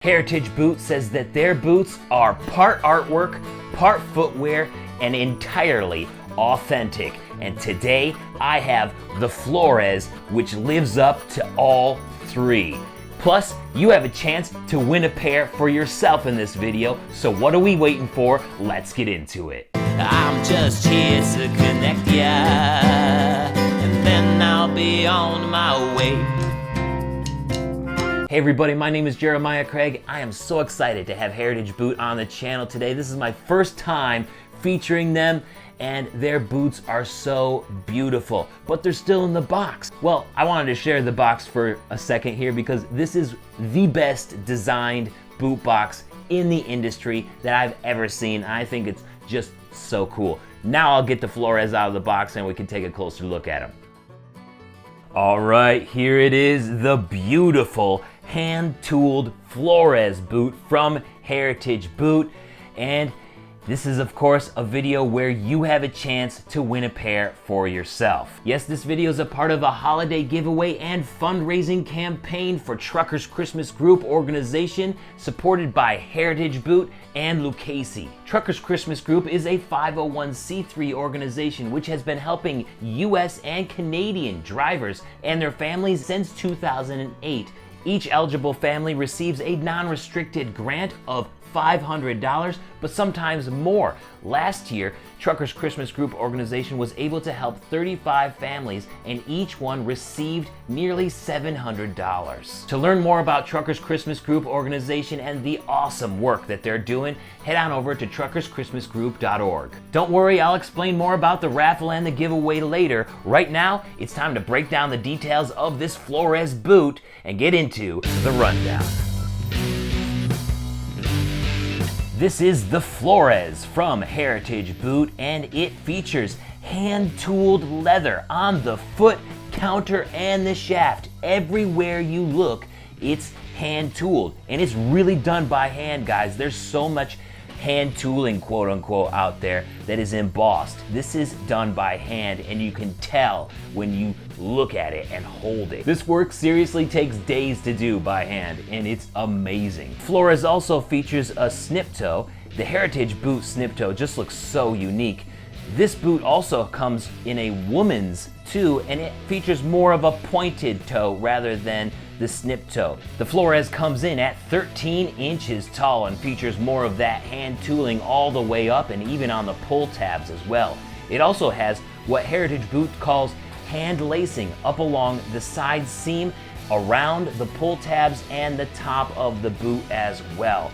Heritage Boot says that their boots are part artwork, part footwear, and entirely authentic. And today I have the Flores, which lives up to all three. Plus, you have a chance to win a pair for yourself in this video. So what are we waiting for? Let's get into it. I'm just here to connect ya, and then I'll be on my way. Hey everybody, my name is Jeremiah Craig. I am so excited to have Heritage Boot on the channel today. This is my first time featuring them, and their boots are so beautiful, but they're still in the box. Well, I wanted to share the box for a second here because this is the best designed boot box in the industry that I've ever seen. I think it's just so cool. Now I'll get the Flores out of the box and we can take a closer look at them. All right, here it is, the beautiful hand-tooled Flores boot from Heritage Boot. And this is, of course, a video where you have a chance to win a pair for yourself. Yes, this video is a part of a holiday giveaway and fundraising campaign for Truckers Christmas Group organization supported by Heritage Boot and Lucchese. Truckers Christmas Group is a 501c3 organization which has been helping U.S. and Canadian drivers and their families since 2008. Each eligible family receives a non-restricted grant of $500, but sometimes more. Last year, Truckers Christmas Group organization was able to help 35 families, and each one received nearly $700. To learn more about Truckers Christmas Group organization and the awesome work that they're doing, head on over to truckerschristmasgroup.org. Don't worry, I'll explain more about the raffle and the giveaway later. Right now, it's time to break down the details of this Flores boot and get into the rundown. This is the Flores from Heritage Boot, and it features hand-tooled leather on the foot, counter, and the shaft. Everywhere you look, it's hand-tooled, and it's really done by hand, guys. There's so much hand tooling, quote unquote, out there that is embossed. This is done by hand, and you can tell when you look at it and hold it. This work seriously takes days to do by hand, and it's amazing. Flores also features a snip toe. The Heritage Boot snip toe just looks so unique. This boot also comes in a woman's too, and it features more of a pointed toe rather than the snip toe. The Flores comes in at 13 inches tall and features more of that hand tooling all the way up and even on the pull tabs as well. It also has what Heritage Boot calls hand lacing up along the side seam, around the pull tabs, and the top of the boot as well.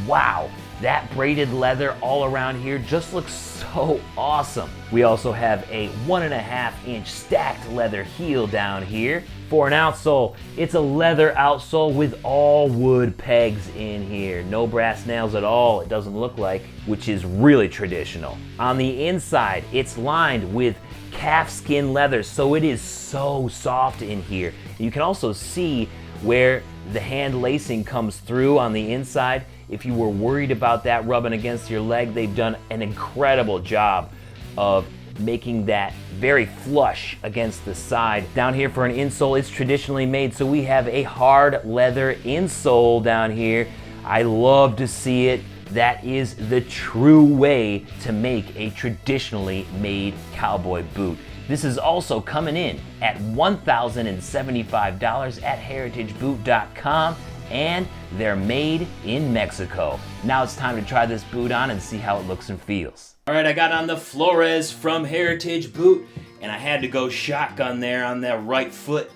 Wow, that braided leather all around here just looks so awesome. We also have a 1.5-inch stacked leather heel down here. For an outsole, it's a leather outsole with all wood pegs in here. No brass nails at all, it doesn't look like, which is really traditional. On the inside, it's lined with calfskin leather, so it is so soft in here. You can also see where the hand lacing comes through on the inside. If you were worried about that rubbing against your leg, they've done an incredible job of making that very flush against the side. Down here for an insole, it's traditionally made, so we have a hard leather insole down here. I love to see it. That is the true way to make a traditionally made cowboy boot. This is also coming in at $1,075 at heritageboot.com, and they're made in Mexico. Now it's time to try this boot on and see how it looks and feels. All right, I got on the Flores from Heritage Boot, and I had to go shotgun there on that right foot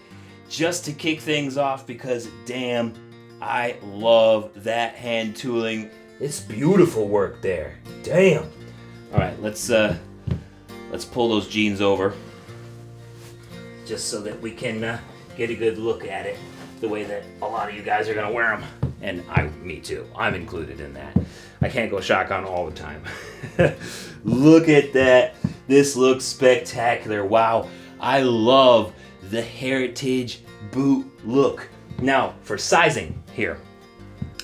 just to kick things off because damn, I love that hand tooling. It's beautiful work there. Damn. All right, let's pull those jeans over just so that we can get a good look at it the way that a lot of you guys are gonna wear them. And me too, I'm included in that. I can't go shotgun all the time. Look at that, this looks spectacular. Wow, I love the Heritage Boot look. Now, for sizing here,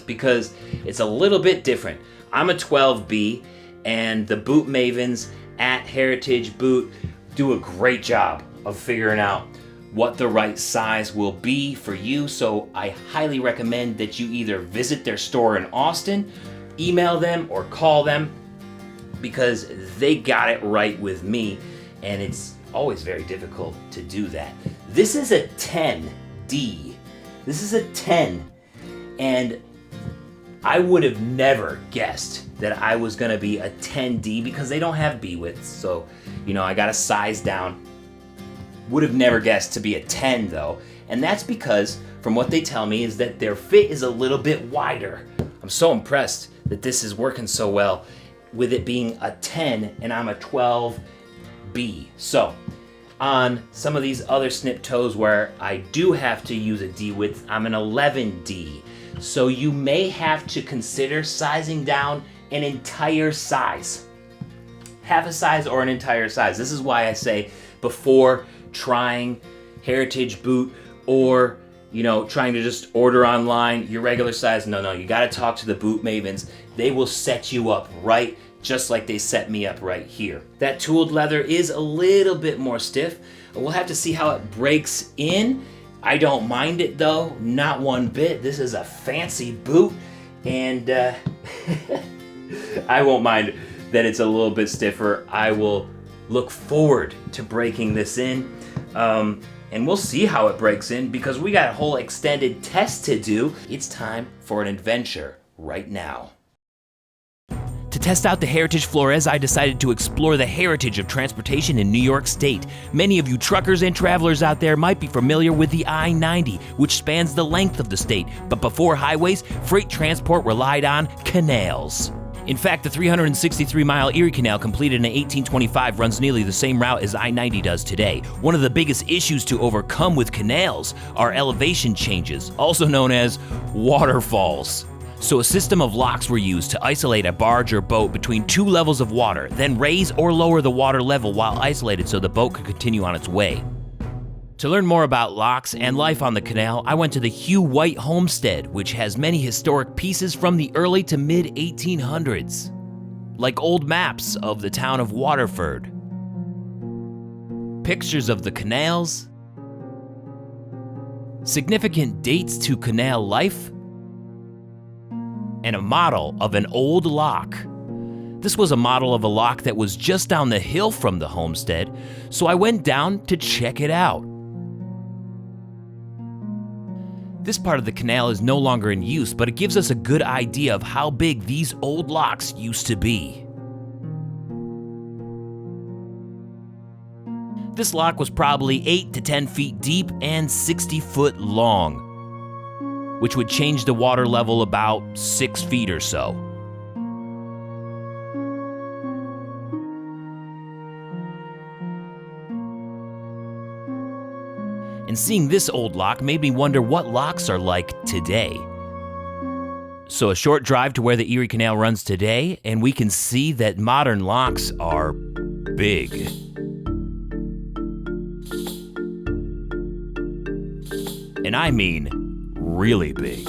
because it's a little bit different. I'm a 12B, and the boot mavens at Heritage Boot do a great job of figuring out what the right size will be for you. So I highly recommend that you either visit their store in Austin, email them, or call them, because they got it right with me, and it's always very difficult to do that. This is a 10D. This is a 10, and I would have never guessed that I was gonna be a 10D because they don't have B widths, so I got a size down. Would have never guessed to be a 10 though, and that's because from what they tell me is that their fit is a little bit wider. I'm so impressed that this is working so well with it being a 10 and I'm a 12B. So on some of these other snip toes where I do have to use a D width, I'm an 11D. So you may have to consider sizing down an entire size. Half a size or an entire size. This is why I say before trying Heritage boot or trying to just order online your regular size, no, you gotta talk to the boot mavens. They will set you up right, just like they set me up right here. That tooled leather is a little bit more stiff. We'll have to see how it breaks in. I don't mind it though, not one bit. This is a fancy boot, and I won't mind that it's a little bit stiffer. I will look forward to breaking this in, and we'll see how it breaks in because we got a whole extended test to do. It's time for an adventure right now. To test out the Heritage Flores, I decided to explore the heritage of transportation in New York State. Many of you truckers and travelers out there might be familiar with the I-90, which spans the length of the state, but before highways, freight transport relied on canals. In fact, the 363-mile Erie Canal, completed in 1825, runs nearly the same route as I-90 does today. One of the biggest issues to overcome with canals are elevation changes, also known as waterfalls. So a system of locks were used to isolate a barge or boat between two levels of water, then raise or lower the water level while isolated so the boat could continue on its way. To learn more about locks and life on the canal, I went to the Hugh White Homestead, which has many historic pieces from the early to mid-1800s, like old maps of the town of Waterford, pictures of the canals, significant dates to canal life, and a model of an old lock. This was a model of a lock that was just down the hill from the homestead, so I went down to check it out. This part of the canal is no longer in use, but it gives us a good idea of how big these old locks used to be. This lock was probably 8 to 10 feet deep and 60 foot long, which would change the water level about 6 feet or so. And seeing this old lock made me wonder what locks are like today. So a short drive to where the Erie Canal runs today, and we can see that modern locks are big. And I mean really big.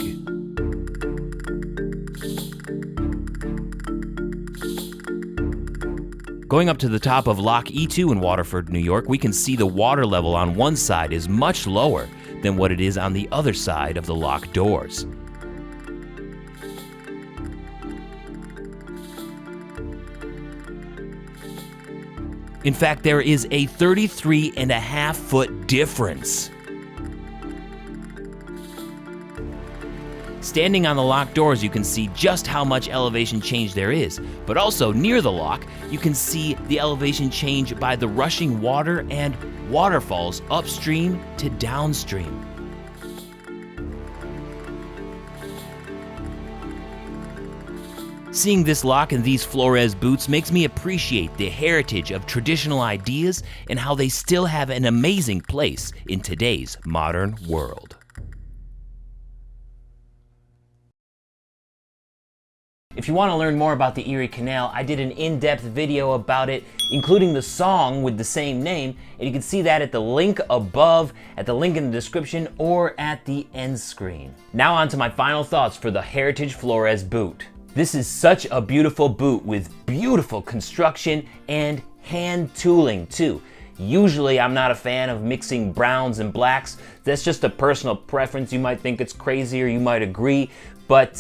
Going up to the top of Lock E2 in Waterford, New York, we can see the water level on one side is much lower than what it is on the other side of the lock doors. In fact, there is a 33.5-foot difference. Standing on the lock doors, you can see just how much elevation change there is, but also near the lock, you can see the elevation change by the rushing water and waterfalls upstream to downstream. Seeing this lock and these Flores boots makes me appreciate the heritage of traditional ideas and how they still have an amazing place in today's modern world. If you want to learn more about the Erie Canal, I did an in-depth video about it, including the song with the same name, and you can see that at the link above, at the link in the description, or at the end screen. Now on to my final thoughts for the Heritage Flores boot. This is such a beautiful boot with beautiful construction and hand tooling too. Usually I'm not a fan of mixing browns and blacks. That's just a personal preference. You might think it's crazy or you might agree, but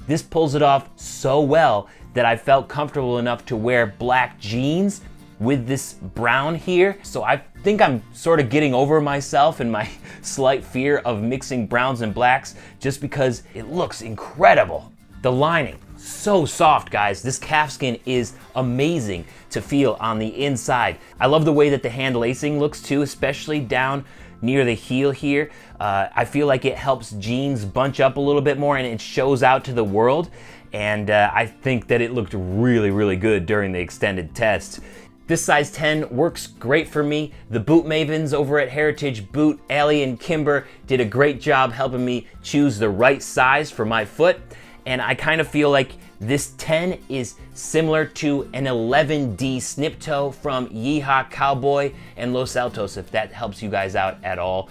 this pulls it off so well that I felt comfortable enough to wear black jeans with this brown here. So I think I'm sort of getting over myself and my slight fear of mixing browns and blacks just because it looks incredible. The lining, so soft, guys. This calfskin is amazing to feel on the inside. I love the way that the hand lacing looks too, especially down near the heel here. I feel like it helps jeans bunch up a little bit more and it shows out to the world. And I think that it looked really, really good during the extended test. This size 10 works great for me. The boot mavens over at Heritage Boot, Allie and Kimber, did a great job helping me choose the right size for my foot. And I kind of feel like this 10 is similar to an 11D snip toe from Yeehaw, Cowboy, and Los Altos, if that helps you guys out at all.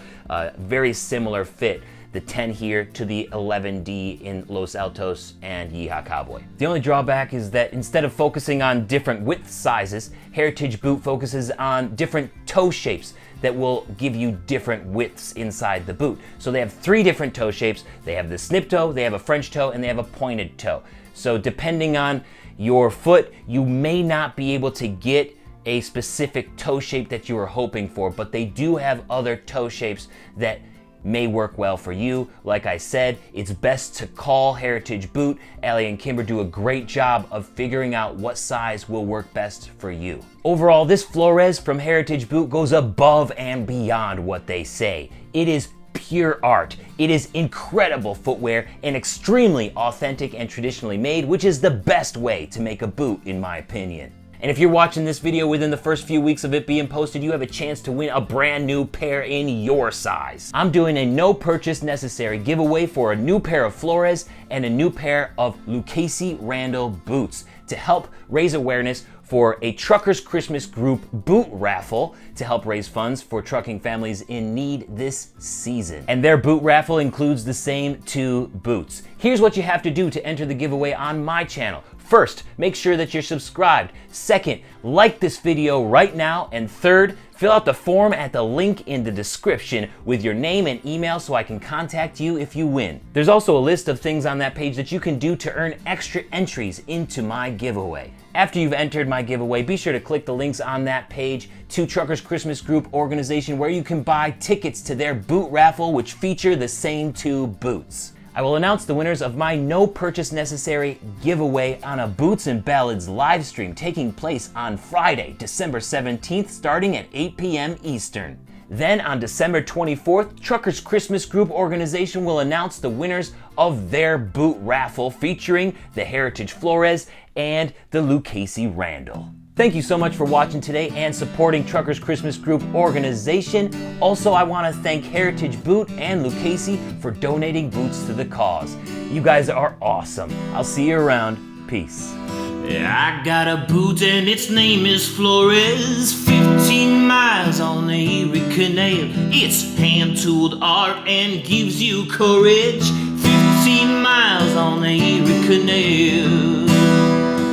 Very similar fit, the 10 here to the 11D in Los Altos and Yeehaw Cowboy. The only drawback is that instead of focusing on different width sizes, Heritage Boot focuses on different toe shapes that will give you different widths inside the boot. So they have 3 different toe shapes. They have the snip toe, they have a French toe, and they have a pointed toe. So depending on your foot, you may not be able to get a specific toe shape that you were hoping for, but they do have other toe shapes that may work well for you. Like I said, it's best to call Heritage Boot. Allie and Kimber do a great job of figuring out what size will work best for you. Overall, this Flores from Heritage Boot goes above and beyond what they say. It is pure art. It is incredible footwear and extremely authentic and traditionally made, which is the best way to make a boot in my opinion. And if you're watching this video within the first few weeks of it being posted, you have a chance to win a brand new pair in your size. I'm doing a no purchase necessary giveaway for a new pair of Flores and a new pair of Lucchese Randall boots to help raise awareness for a Truckers Christmas Group boot raffle to help raise funds for trucking families in need this season. And their boot raffle includes the same 2 boots. Here's what you have to do to enter the giveaway on my channel. First, make sure that you're subscribed. Second, like this video right now. And third, fill out the form at the link in the description with your name and email so I can contact you if you win. There's also a list of things on that page that you can do to earn extra entries into my giveaway. After you've entered my giveaway, be sure to click the links on that page to Truckers Christmas Group organization where you can buy tickets to their boot raffle, which feature the same 2 boots. I will announce the winners of my no purchase necessary giveaway on a Boots and Ballads live stream taking place on Friday, December 17th, starting at 8 p.m. Eastern. Then on December 24th, Truckers Christmas Group organization will announce the winners of their boot raffle featuring the Heritage Flores and the Lucchese Randall. Thank you so much for watching today and supporting Truckers Christmas Group organization. Also, I want to thank Heritage Boot and Lucchese for donating boots to the cause. You guys are awesome. I'll see you around. Peace. I got a boot and its name is Flores. 15 miles on the Erie Canal. It's hand-tooled art and gives you courage. 15 miles on the Erie Canal.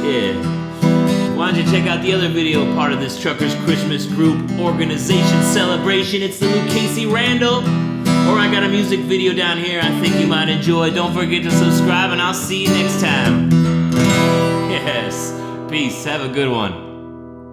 Yeah. Why don't you check out the other video part of this Truckers Christmas Group organization celebration. It's the Lucchese Randall. Or I got a music video down here I think you might enjoy. Don't forget to subscribe and I'll see you next time. Yes. Peace. Have a good one.